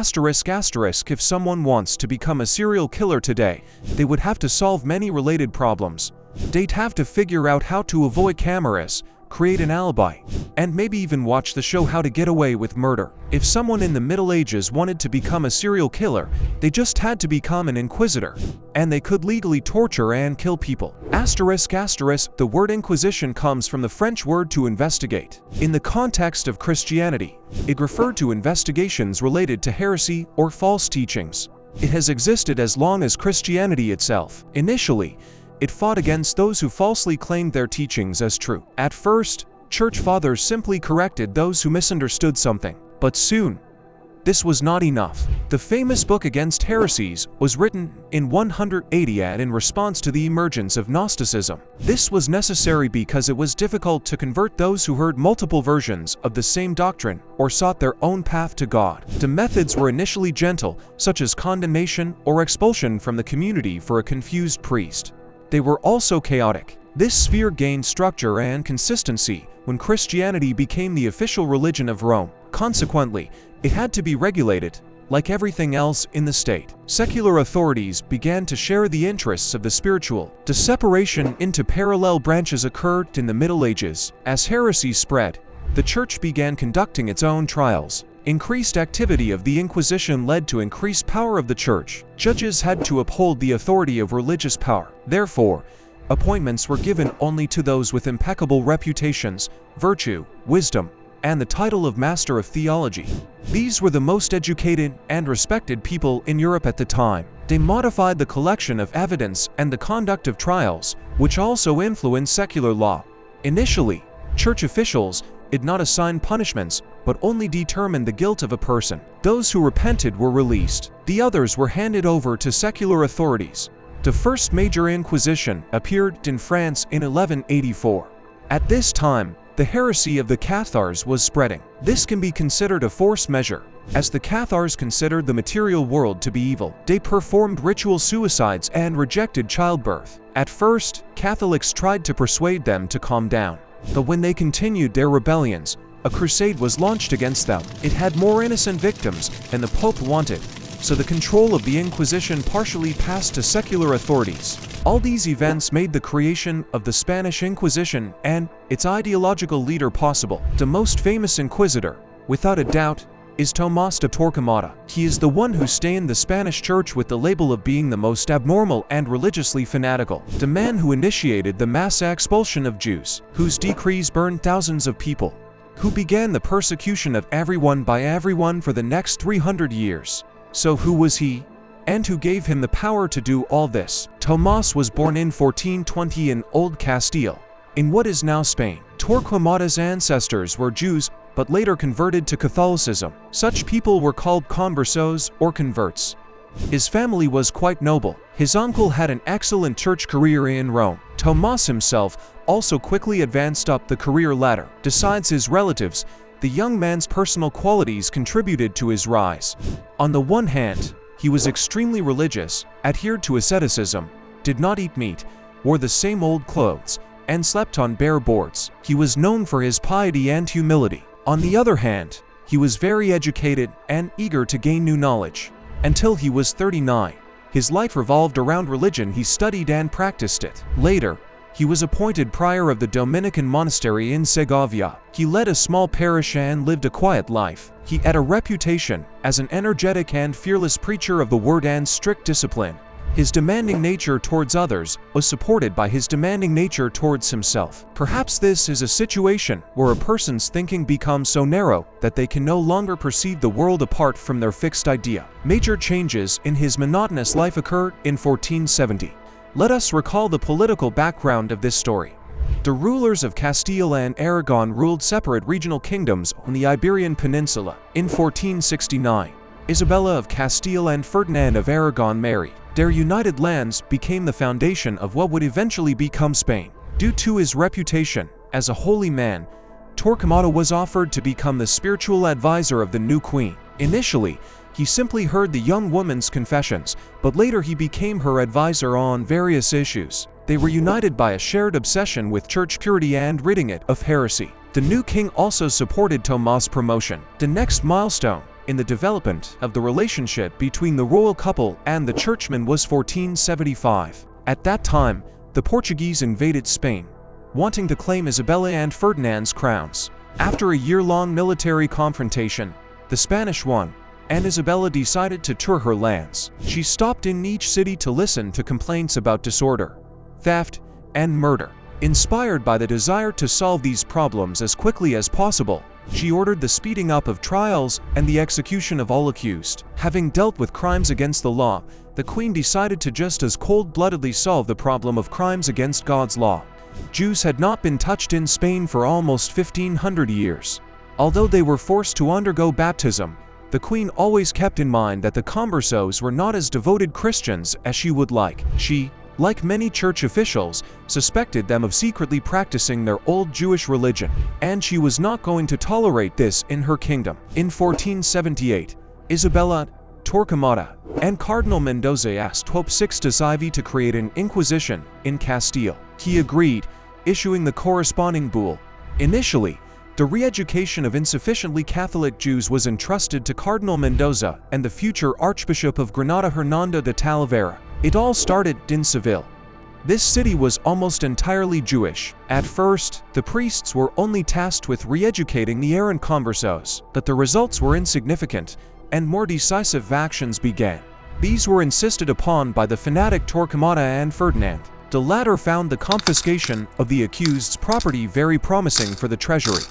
If someone wants to become a serial killer today, they would have to solve many related problems. They'd have to figure out how to avoid cameras, create an alibi, and maybe even watch the show How to Get Away with Murder. If someone in the Middle Ages wanted to become a serial killer, they just had to become an inquisitor, and they could legally torture and kill people. The word inquisition comes from the French word to investigate. In the context of Christianity, it referred to investigations related to heresy or false teachings. It has existed as long as Christianity itself. Initially, it fought against those who falsely claimed their teachings as true. At first, church fathers simply corrected those who misunderstood something. But soon, this was not enough. The famous book Against Heresies was written in 180 AD in response to the emergence of Gnosticism. This was necessary because it was difficult to convert those who heard multiple versions of the same doctrine or sought their own path to God. The methods were initially gentle, such as condemnation or expulsion from the community for a confused priest. They were also chaotic. This sphere gained structure and consistency when Christianity became the official religion of Rome. Consequently, it had to be regulated, like everything else in the state. Secular authorities began to share the interests of the spiritual. The separation into parallel branches occurred in the Middle Ages. As heresy spread, the church began conducting its own trials. Increased activity of the Inquisition led to increased power of the church. Judges had to uphold the authority of religious power. Therefore, appointments were given only to those with impeccable reputations, virtue, wisdom, and the title of Master of Theology. These were the most educated and respected people in Europe at the time. They modified the collection of evidence and the conduct of trials, which also influenced secular law. Initially, church officials did not assign punishments, but only determined the guilt of a person. Those who repented were released. The others were handed over to secular authorities. The first major inquisition appeared in France in 1184. At this time, the heresy of the Cathars was spreading. This can be considered a forced measure, as the Cathars considered the material world to be evil. They performed ritual suicides and rejected childbirth. At first, Catholics tried to persuade them to calm down. But when they continued their rebellions, a crusade was launched against them. It had more innocent victims than the Pope wanted, so the control of the Inquisition partially passed to secular authorities. All these events made the creation of the Spanish Inquisition and its ideological leader possible. The most famous inquisitor, without a doubt, is Tomás de Torquemada. He is the one who stained the Spanish church with the label of being the most abnormal and religiously fanatical. The man who initiated the mass expulsion of Jews, whose decrees burned thousands of people, who began the persecution of everyone by everyone for the next 300 years. So who was he? And who gave him the power to do all this? Tomás was born in 1420 in Old Castile, in what is now Spain. Torquemada's ancestors were Jews, but later converted to Catholicism. Such people were called conversos or converts. His family was quite noble. His uncle had an excellent church career in Rome. Tomás himself also quickly advanced up the career ladder. Besides his relatives, the young man's personal qualities contributed to his rise. On the one hand, he was extremely religious, adhered to asceticism, did not eat meat, wore the same old clothes, and slept on bare boards. He was known for his piety and humility. On the other hand, he was very educated and eager to gain new knowledge. Until he was 39, his life revolved around religion. He studied and practiced it. Later, he was appointed prior of the Dominican monastery in Segovia. He led a small parish and lived a quiet life. He had a reputation as an energetic and fearless preacher of the word and strict discipline. His demanding nature towards others was supported by his demanding nature towards himself. Perhaps this is a situation where a person's thinking becomes so narrow that they can no longer perceive the world apart from their fixed idea. Major changes in his monotonous life occurred in 1470. Let us recall the political background of this story. The rulers of Castile and Aragon ruled separate regional kingdoms on the Iberian Peninsula. In 1469, Isabella of Castile and Ferdinand of Aragon married. Their united lands became the foundation of what would eventually become Spain. Due to his reputation as a holy man, Torquemada was offered to become the spiritual advisor of the new queen. Initially, he simply heard the young woman's confessions, but later he became her advisor on various issues. They were united by a shared obsession with church purity and ridding it of heresy. The new king also supported Tomás' promotion. The next milestone in the development of the relationship between the royal couple and the churchmen was 1475. At that time, the Portuguese invaded Spain, wanting to claim Isabella and Ferdinand's crowns. After a year-long military confrontation, the Spanish won, and Isabella decided to tour her lands. She stopped in each city to listen to complaints about disorder, theft, and murder. Inspired by the desire to solve these problems as quickly as possible, she ordered the speeding up of trials and the execution of all accused. Having dealt with crimes against the law, the Queen decided to just as cold-bloodedly solve the problem of crimes against God's law. Jews had not been touched in Spain for almost 1500 years. Although they were forced to undergo baptism, the Queen always kept in mind that the conversos were not as devoted Christians as she would like. She, like many church officials, suspected them of secretly practicing their old Jewish religion, and she was not going to tolerate this in her kingdom. In 1478, Isabella, Torquemada, and Cardinal Mendoza asked Pope Sixtus IV to create an Inquisition in Castile. He agreed, issuing the corresponding bull. Initially, the re-education of insufficiently Catholic Jews was entrusted to Cardinal Mendoza and the future Archbishop of Granada Hernando de Talavera. It all started in Seville. This city was almost entirely Jewish. At first, the priests were only tasked with re-educating the errant conversos, but the results were insignificant, and more decisive actions began. These were insisted upon by the fanatic Torquemada and Ferdinand. The latter found the confiscation of the accused's property very promising for the treasury.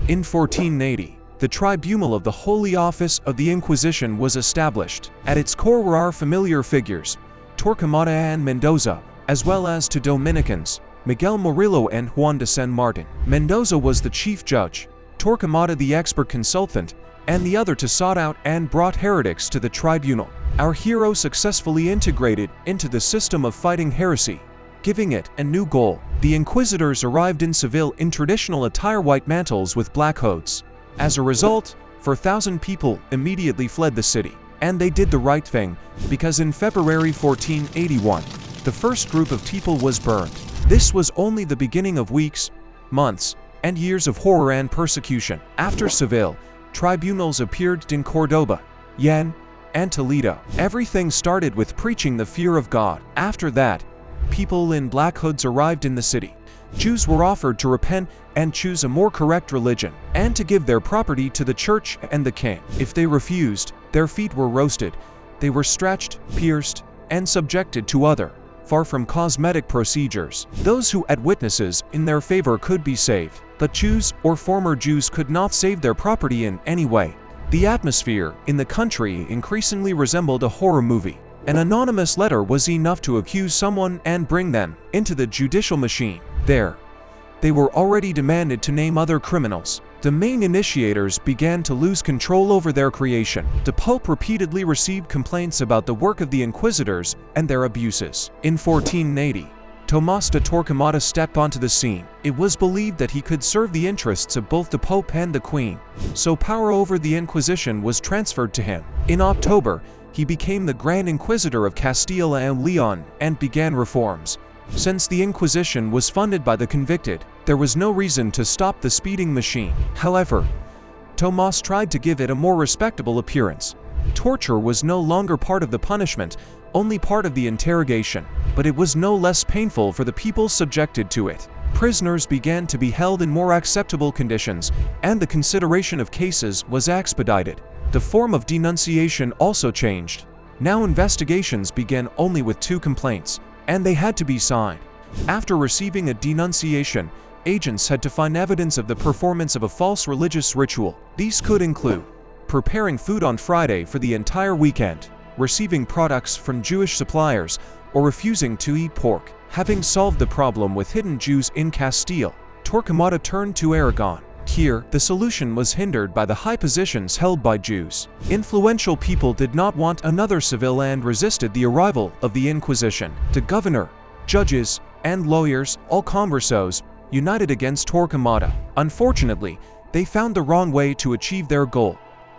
In 1480, the Tribunal of the Holy Office of the Inquisition was established. At its core were our familiar figures, Torquemada and Mendoza, as well as two Dominicans, Miguel Murillo and Juan de San Martin. Mendoza was the chief judge, Torquemada the expert consultant, and the other two sought out and brought heretics to the tribunal. Our hero successfully integrated into the system of fighting heresy, giving it a new goal. The inquisitors arrived in Seville in traditional attire, white mantles with black hoods. As a result, 4,000 people immediately fled the city. And they did the right thing, because in February 1481, the first group of people was burned. This was only the beginning of weeks, months, and years of horror and persecution. After Seville, tribunals appeared in Cordoba, Jaén, and Toledo. Everything started with preaching the fear of God. After that, people in black hoods arrived in the city. Jews were offered to repent and choose a more correct religion, and to give their property to the church and the king. If they refused, their feet were roasted, they were stretched, pierced, and subjected to other, far from cosmetic procedures. Those who had witnesses in their favor could be saved, but Jews or former Jews could not save their property in any way. The atmosphere in the country increasingly resembled a horror movie. An anonymous letter was enough to accuse someone and bring them into the judicial machine. There, they were already demanded to name other criminals. The main initiators began to lose control over their creation. The Pope repeatedly received complaints about the work of the inquisitors and their abuses. In 1480, Tomás de Torquemada stepped onto the scene. It was believed that he could serve the interests of both the Pope and the Queen, so power over the Inquisition was transferred to him. In October, he became the Grand Inquisitor of Castile and Leon and began reforms. Since the Inquisition was funded by the convicted, there was no reason to stop the speeding machine. However, Tomás tried to give it a more respectable appearance. Torture was no longer part of the punishment, only part of the interrogation, but it was no less painful for the people subjected to it. Prisoners began to be held in more acceptable conditions, and the consideration of cases was expedited. The form of denunciation also changed. Now investigations began only with 2 complaints, and they had to be signed. After receiving a denunciation, agents had to find evidence of the performance of a false religious ritual. These could include preparing food on Friday for the entire weekend, receiving products from Jewish suppliers, or refusing to eat pork. Having solved the problem with hidden Jews in Castile, Torquemada turned to Aragon. Here, the solution was hindered by the high positions held by Jews. Influential people did not want another Seville and resisted the arrival of the Inquisition. The governor, judges, and lawyers, all conversos, united against Torquemada. Unfortunately, they found the wrong way to achieve their goal.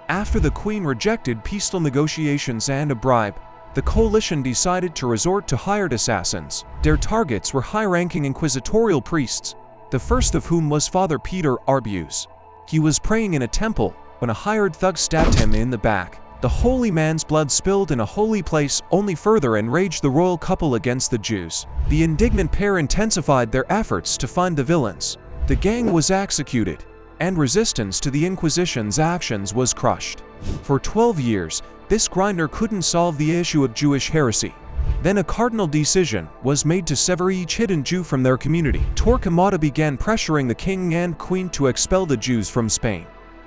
After the Queen rejected peaceful negotiations and a bribe, the coalition decided to resort to hired assassins. Their targets were high-ranking inquisitorial priests, the first of whom was Father Peter Arbus. He was praying in a temple when a hired thug stabbed him in the back. The holy man's blood spilled in a holy place only further enraged the royal couple against the Jews. The indignant pair intensified their efforts to find the villains. The gang was executed, and resistance to the Inquisition's actions was crushed. For 12 years, this grinder couldn't solve the issue of Jewish heresy. Then a cardinal decision was made to sever each hidden Jew from their community. Torquemada began pressuring the king and queen to expel the Jews from Spain.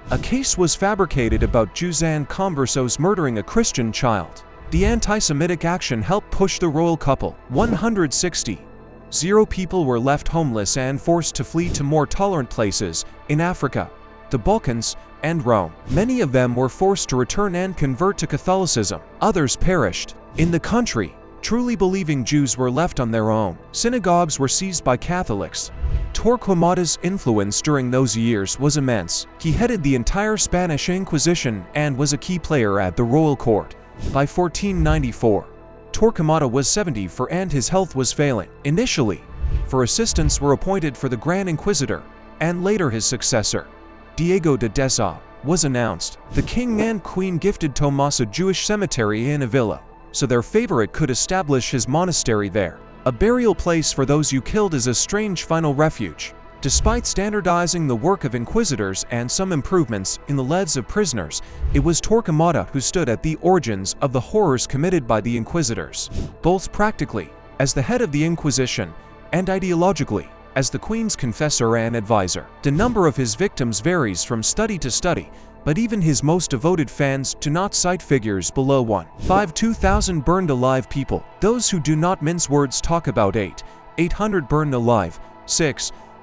A case was fabricated about Jews and conversos murdering a Christian child. The anti-Semitic action helped push the royal couple. 160 people were left homeless and forced to flee to more tolerant places in Africa, the Balkans, and Rome. Many of them were forced to return and convert to Catholicism. Others perished. In the country, truly believing Jews were left on their own. Synagogues were seized by Catholics. Torquemada's influence during those years was immense. He headed the entire Spanish Inquisition and was a key player at the royal court. By 1494, Torquemada was 74 and his health was failing. Initially, assistants were appointed for the Grand Inquisitor, and later his successor, Diego de Deza, was announced. The king and queen gifted Tomás a Jewish cemetery in Avila, so their favorite could establish his monastery there. A burial place for those you killed is a strange final refuge. Despite standardizing the work of inquisitors and some improvements in the lives of prisoners, it was Torquemada who stood at the origins of the horrors committed by the inquisitors, both practically, as the head of the Inquisition, and ideologically, as the Queen's confessor and advisor. The number of his victims varies from study to study, but even his most devoted fans do not cite figures below 2,000 burned alive people. Those who do not mince words talk about 800 burned alive,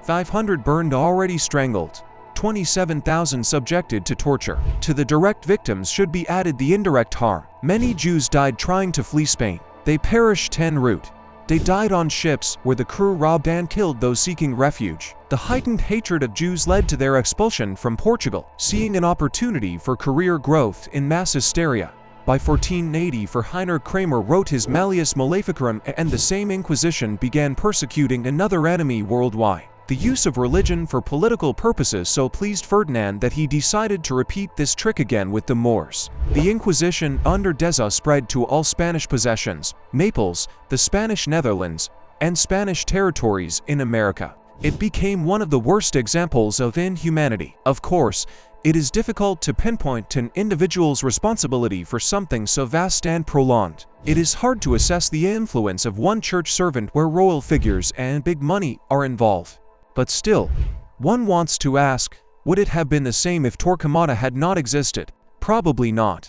500 burned already strangled, 27,000 subjected to torture. To the direct victims should be added the indirect harm. Many Jews died trying to flee Spain. They perished en route. They died on ships where the crew robbed and killed those seeking refuge. The heightened hatred of Jews led to their expulsion from Portugal, seeing an opportunity for career growth in mass hysteria. By 1480, Heiner Kramer wrote his Malleus Maleficarum, and the same Inquisition began persecuting another enemy worldwide. The use of religion for political purposes so pleased Ferdinand that he decided to repeat this trick again with the Moors. The Inquisition under Deza spread to all Spanish possessions, Naples, the Spanish Netherlands, and Spanish territories in America. It became one of the worst examples of inhumanity. Of course, it is difficult to pinpoint an individual's responsibility for something so vast and prolonged. It is hard to assess the influence of one church servant where royal figures and big money are involved. But still, one wants to ask, would it have been the same if Torquemada had not existed? Probably not.